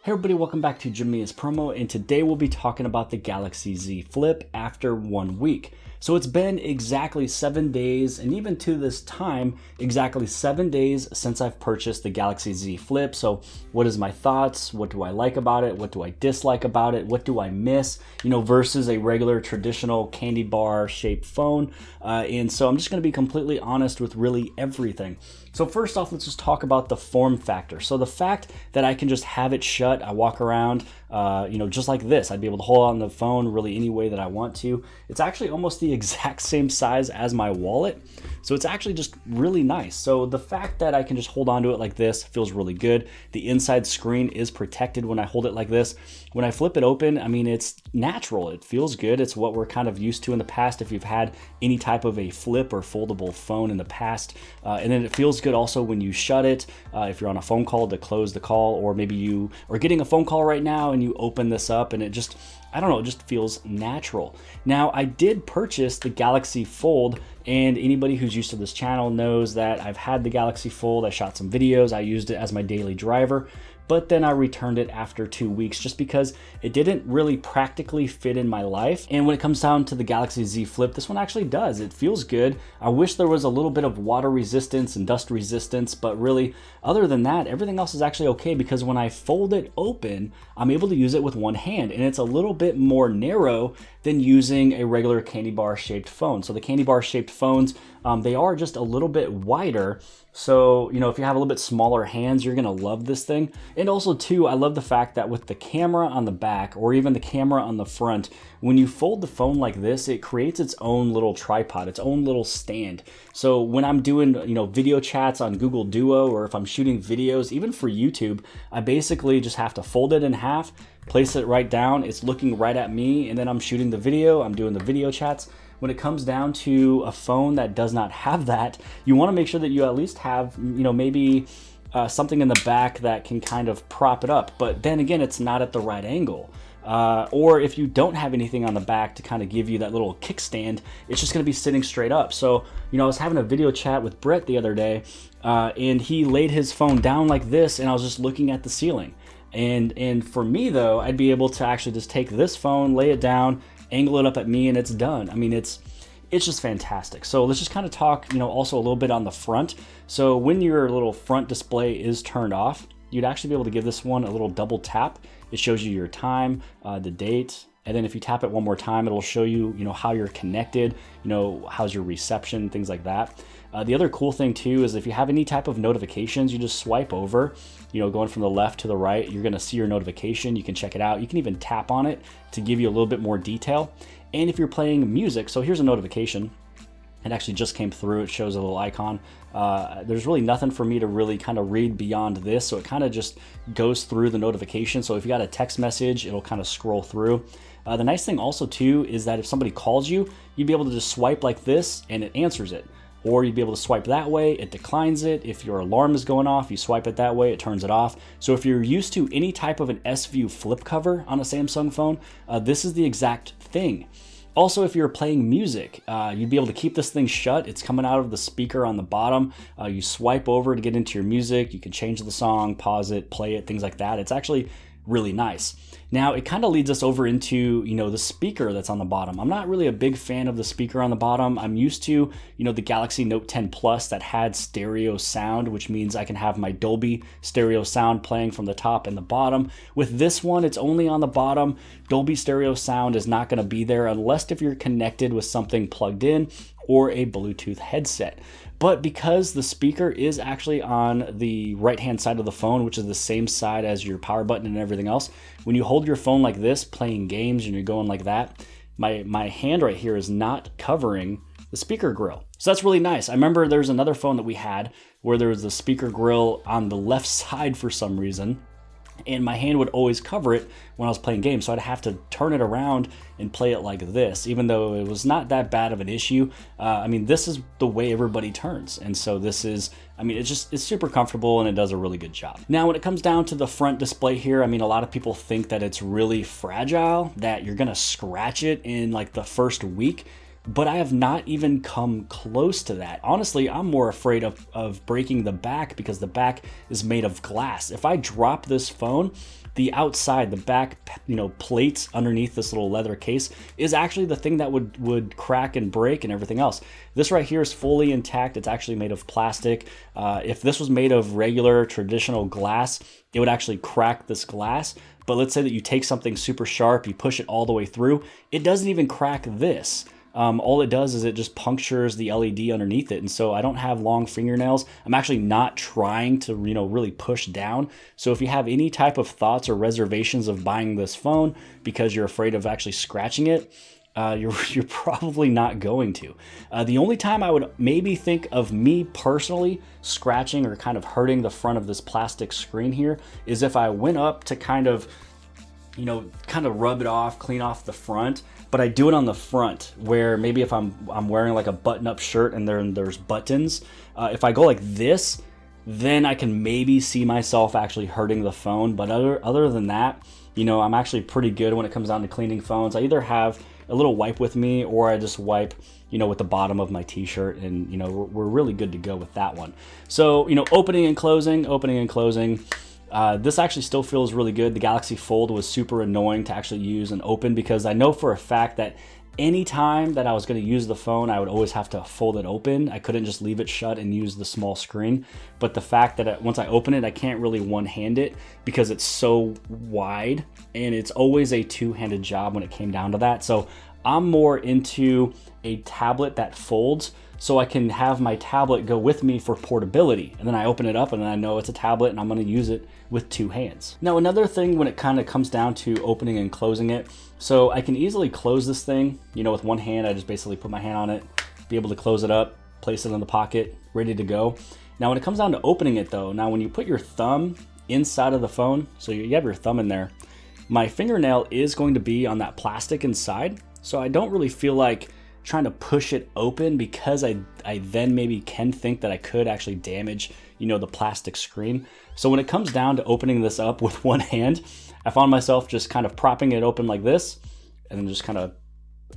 Hey everybody, welcome back to Jamia's Promo, and today we'll be talking about the Galaxy Z Flip after 1 week. So it's been exactly 7 days, and even to this time, exactly 7 days since I've purchased the Galaxy Z Flip. So what is my thoughts? What do I like about it? What do I dislike about it? What do I miss, versus a regular traditional candy bar shaped phone? And so I'm just gonna be completely honest with really everything. So first off, let's just talk about the form factor. So the fact that I can just have it shut, I walk around, just like this. I'd be able to hold on the phone really any way that I want to. It's actually almost the exact same size as my wallet. So it's actually just really nice. So the fact that I can just hold on to it like this feels really good. The inside screen is protected when I hold it like this. When I flip it open, it's natural. It feels good. It's what we're kind of used to in the past if you've had any type of a flip or foldable phone in the past. And then it feels good also when you shut it, if you're on a phone call to close the call, or maybe you are getting a phone call right now and you open this up and it just, it just feels natural. Now, I did purchase the Galaxy Fold, and anybody who's used to this channel knows that I've had the Galaxy Fold. I shot some videos, I used it as my daily driver, but then I returned it after 2 weeks just because it didn't really practically fit in my life. And when it comes down to the Galaxy Z Flip, this one actually does. It feels good. I wish there was a little bit of water resistance and dust resistance, but really, other than that, everything else is actually okay because when I fold it open, I'm able to use it with one hand, and it's a little bit more narrow than using a regular candy bar shaped phone. So the candy bar shaped phones, they are just a little bit wider. So, if you have a little bit smaller hands, you're gonna love this thing. And also too, I love the fact that with the camera on the back or even the camera on the front, when you fold the phone like this, it creates its own little tripod, its own little stand. So when I'm doing, video chats on Google Duo, or if I'm shooting videos, even for YouTube, I basically just have to fold it in half, place it right down, it's looking right at me, and then I'm shooting the video, I'm doing the video chats. When it comes down to a phone that does not have that, you want to make sure that you at least have, maybe something in the back that can kind of prop it up. But then again, it's not at the right angle. Or if you don't have anything on the back to kind of give you that little kickstand, it's just going to be sitting straight up. So, I was having a video chat with Brett the other day, and he laid his phone down like this, and I was just looking at the ceiling. And for me though, I'd be able to actually just take this phone, lay it down, angle it up at me, and it's done. It's just fantastic. So let's just kind of talk, also a little bit on the front. So when your little front display is turned off, you'd actually be able to give this one a little double tap. It shows you your time, the date, and then if you tap it one more time, it'll show you, how you're connected, how's your reception, things like that. The other cool thing too is if you have any type of notifications, you just swipe over, going from the left to the right, you're gonna see your notification. You can check it out. You can even tap on it to give you a little bit more detail. And if you're playing music, so here's a notification. It actually just came through. It shows a little icon. There's really nothing for me to really kind of read beyond this. So it kind of just goes through the notification. So if you got a text message, it'll kind of scroll through. The nice thing also too is that if somebody calls you, you'd be able to just swipe like this and it answers it. Or you'd be able to swipe that way, it declines it. If your alarm is going off, you swipe it that way, it turns it off. So if you're used to any type of an S-View flip cover on a Samsung phone, this is the exact thing. Also, if you're playing music, you'd be able to keep this thing shut. It's coming out of the speaker on the bottom. You swipe over to get into your music. You can change the song, pause it, play it, things like that. It's actually really nice. Now, it kind of leads us over into, the speaker that's on the bottom. I'm not really a big fan of the speaker on the bottom. I'm used to, the Galaxy Note 10 Plus that had stereo sound, which means I can have my Dolby stereo sound playing from the top and the bottom. With this one, it's only on the bottom. Dolby stereo sound is not going to be there unless if you're connected with something plugged in or a Bluetooth headset. But because the speaker is actually on the right-hand side of the phone, which is the same side as your power button and everything else, when you hold your phone like this, playing games, and you're going like that, my hand right here is not covering the speaker grill. So that's really nice. I remember there's another phone that we had where there was the speaker grill on the left side for some reason, and my hand would always cover it when I was playing games. So I'd have to turn it around and play it like this, even though it was not that bad of an issue. This is the way everybody turns. And so this is, it's super comfortable and it does a really good job. Now, when it comes down to the front display here, a lot of people think that it's really fragile, that you're gonna scratch it in like the first week. but I have not even come close to that. Honestly, I'm more afraid of breaking the back because the back is made of glass. If I drop this phone, the outside, the back, plates underneath this little leather case is actually the thing that would crack and break and everything else. This right here is fully intact. It's actually made of plastic. If this was made of regular traditional glass, it would actually crack this glass. But let's say that you take something super sharp, you push it all the way through, it doesn't even crack this. All it does is it just punctures the LED underneath it. And so I don't have long fingernails. I'm actually not trying to, really push down. So if you have any type of thoughts or reservations of buying this phone because you're afraid of actually scratching it, you're probably not going to. The only time I would maybe think of me personally scratching or kind of hurting the front of this plastic screen here is if I went up to kind of rub it off, clean off the front. But I do it on the front where maybe if I'm wearing like a button-up shirt and there's buttons, if I go like this, then I can maybe see myself actually hurting the phone. But other than that, I'm actually pretty good when it comes down to cleaning phones. I either have a little wipe with me or I just wipe, with the bottom of my t-shirt, and we're really good to go with that one. So, opening and closing. This actually still feels really good. The Galaxy Fold was super annoying to actually use and open because I know for a fact that any time that I was going to use the phone, I would always have to fold it open. I couldn't just leave it shut and use the small screen. But the fact that once I open it, I can't really one-hand it because it's so wide, and it's always a two-handed job when it came down to that. So I'm more into a tablet that folds, so I can have my tablet go with me for portability. And then I open it up and then I know it's a tablet and I'm gonna use it with two hands. Now, another thing when it kind of comes down to opening and closing it, so I can easily close this thing, with one hand. I just basically put my hand on it, be able to close it up, place it in the pocket, ready to go. Now, when it comes down to opening it though, now when you put your thumb inside of the phone, so you have your thumb in there, my fingernail is going to be on that plastic inside. So I don't really feel like trying to push it open because I then maybe can think that I could actually damage, the plastic screen. So when it comes down to opening this up with one hand, I found myself just kind of propping it open like this and then just kind of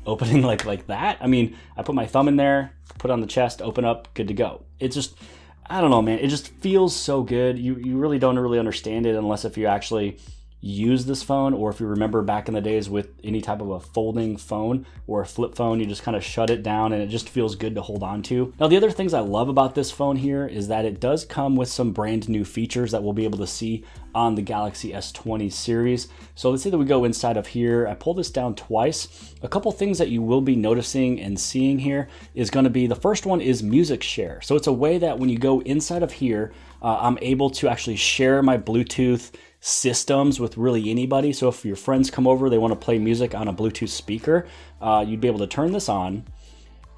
opening like that. I mean, I put my thumb in there, put it on the chest, open up, good to go. It's just, I don't know, man. It just feels so good. You really don't really understand it unless if you actually use this phone, or if you remember back in the days with any type of a folding phone or a flip phone, you just kind of shut it down and it just feels good to hold on to. Now, the other things I love about this phone here is that it does come with some brand new features that we'll be able to see on the Galaxy S20 series. So let's say that we go inside of here. I pull this down twice. A couple things that you will be noticing and seeing here is going to be, the first one is music share. So it's a way that when you go inside of here, I'm able to actually share my Bluetooth systems with really anybody. So if your friends come over, they want to play music on a Bluetooth speaker, you'd be able to turn this on.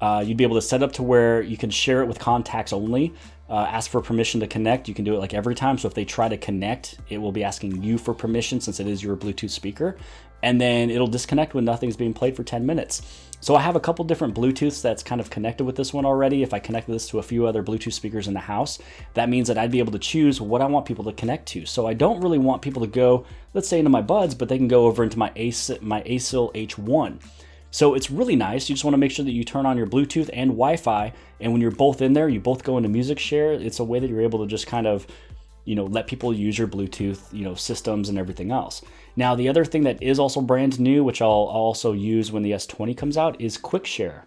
You'd be able to set up to where you can share it with contacts only. Ask for permission to connect. You can do it like every time. So if they try to connect, it will be asking you for permission since it is your Bluetooth speaker. And then it'll disconnect when nothing's being played for 10 minutes. So I have a couple different Bluetooths that's kind of connected with this one already. If I connect this to a few other Bluetooth speakers in the house, that means that I'd be able to choose what I want people to connect to. So I don't really want people to go, let's say, into my Buds, but they can go over into my ASIL H1. So it's really nice. You just want to make sure that you turn on your Bluetooth and Wi-Fi, and when you're both in there, you both go into music share. It's a way that you're able to just kind of, let people use your Bluetooth, systems and everything else. Now, the other thing that is also brand new, which I'll also use when the S20 comes out, is Quick Share.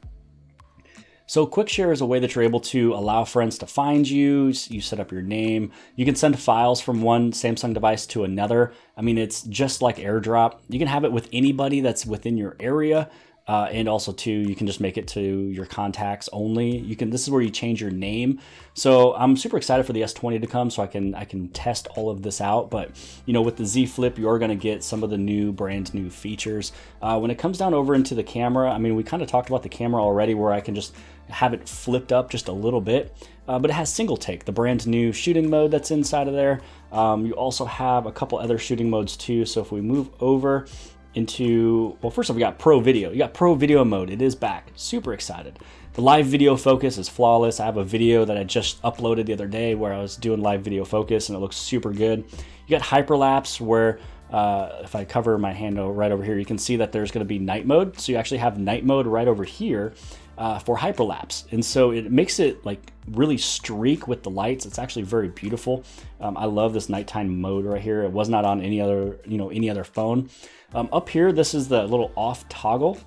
So Quick Share is a way that you're able to allow friends to find you. You set up your name. You can send files from one Samsung device to another. I mean, it's just like AirDrop. You can have it with anybody that's within your area. And also too, you can just make it to your contacts only. This is where you change your name. So I'm super excited for the S20 to come so I can test all of this out. But with the Z Flip, you're going to get some of the brand new features. When it comes down over into the camera, I mean, we kind of talked about the camera already, where I can just have it flipped up just a little bit, but it has single take, the brand new shooting mode that's inside of there. You also have a couple other shooting modes too. So if we move over into, well, first off, we got Pro Video. You got Pro Video mode. It is back. Super excited. The live video focus is flawless. I have a video that I just uploaded the other day where I was doing live video focus and it looks super good. You got hyperlapse, where if I cover my hand right over here, you can see that there's going to be night mode. So you actually have night mode right over here for hyperlapse. And so it makes it like really streak with the lights. It's actually very beautiful. I love this nighttime mode right here. It was not on any other, any other phone. Up here, this is the little off toggle.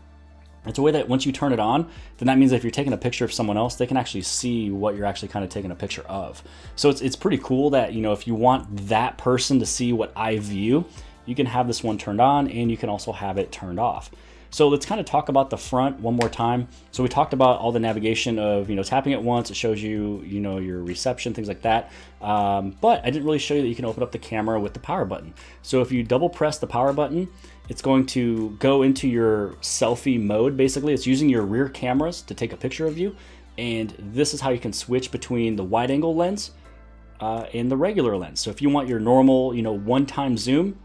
It's a way that once you turn it on, then that means that if you're taking a picture of someone else, they can actually see what you're actually kind of taking a picture of. So it's pretty cool that, if you want that person to see what I view, you can have this one turned on and you can also have it turned off. So let's kind of talk about the front one more time. So we talked about all the navigation of, tapping it once, it shows you, your reception, things like that. But I didn't really show you that you can open up the camera with the power button. So if you double press the power button, it's going to go into your selfie mode. Basically, it's using your rear cameras to take a picture of you. And this is how you can switch between the wide angle lens and the regular lens. So if you want your normal, one-time zoom,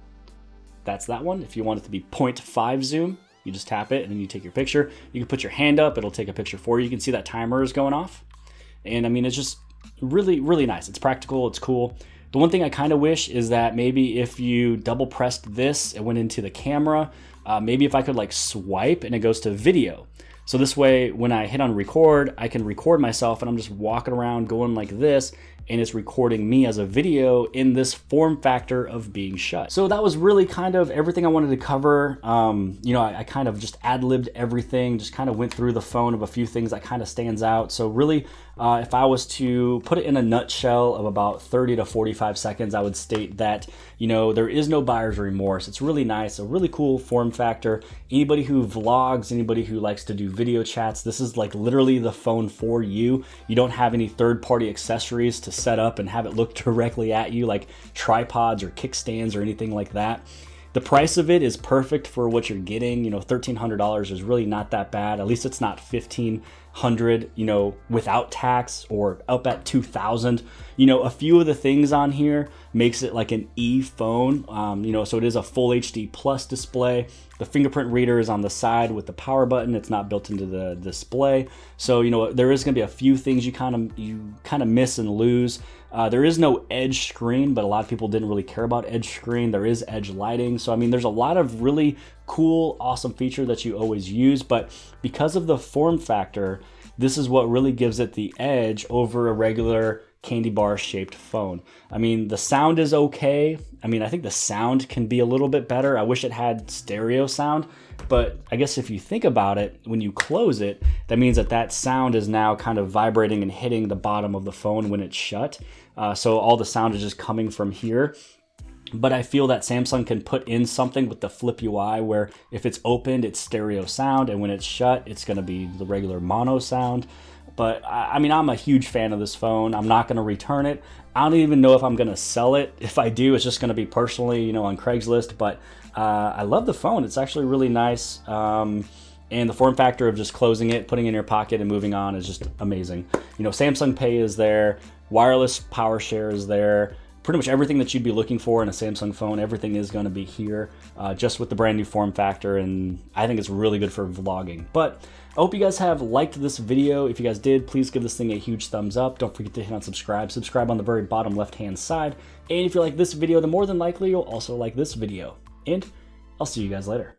that's that one. If you want it to be 0.5 zoom, you just tap it and then you take your picture. You can put your hand up, it'll take a picture for you. You can see that timer is going off. And I mean, it's just really, really nice. It's practical, it's cool. The one thing I kind of wish is that maybe if you double pressed this, it went into the camera. Maybe if I could like swipe and it goes to video. So this way, when I hit on record, I can record myself and I'm just walking around going like this, and it's recording me as a video in this form factor of being shut. So that was really kind of everything I wanted to cover. I kind of just ad-libbed everything, just kind of went through the phone of a few things that kind of stands out. So really, if I was to put it in a nutshell of about 30 to 45 seconds, I would state that, there is no buyer's remorse. It's really nice, a really cool form factor. Anybody who vlogs, anybody who likes to do video chats, this is like literally the phone for you. You don't have any third-party accessories to set up and have it look directly at you, like tripods or kickstands or anything like that. The price of it is perfect for what you're getting. $1,300 is really not that bad. At least it's not $1,500, without tax, or up at $2,000. A few of the things on here makes it like an E phone. So it is a full HD plus display. The fingerprint reader is on the side with the power button. It's not built into the display. So, there is going to be a few things you kind of miss and lose. There is no edge screen, but a lot of people didn't really care about edge screen. There is edge lighting. So, I mean, there's a lot of really cool, awesome feature that you always use, but because of the form factor, this is what really gives it the edge over a regular candy bar shaped phone. I mean, the sound is okay. I mean, I think the sound can be a little bit better. I wish it had stereo sound, but I guess if you think about it, when you close it, that means that sound is now kind of vibrating and hitting the bottom of the phone when it's shut. So all the sound is just coming from here. But I feel that Samsung can put in something with the Flip UI where if it's opened, it's stereo sound, and when it's shut, it's going to be the regular mono sound. But I mean, I'm a huge fan of this phone. I'm not going to return it. I don't even know if I'm going to sell it. If I do, it's just going to be personally, on Craigslist. But I love the phone. It's actually really nice. And the form factor of just closing it, putting it in your pocket and moving on is just amazing. Samsung Pay is there. Wireless power share is there. Pretty much everything that you'd be looking for in a Samsung phone, everything is going to be here, just with the brand new form factor, and I think it's really good for vlogging. But I hope you guys have liked this video. If you guys did, please give this thing a huge thumbs up. Don't forget to hit on subscribe. Subscribe on the very bottom left-hand side. And if you like this video, then more than likely you'll also like this video. And I'll see you guys later.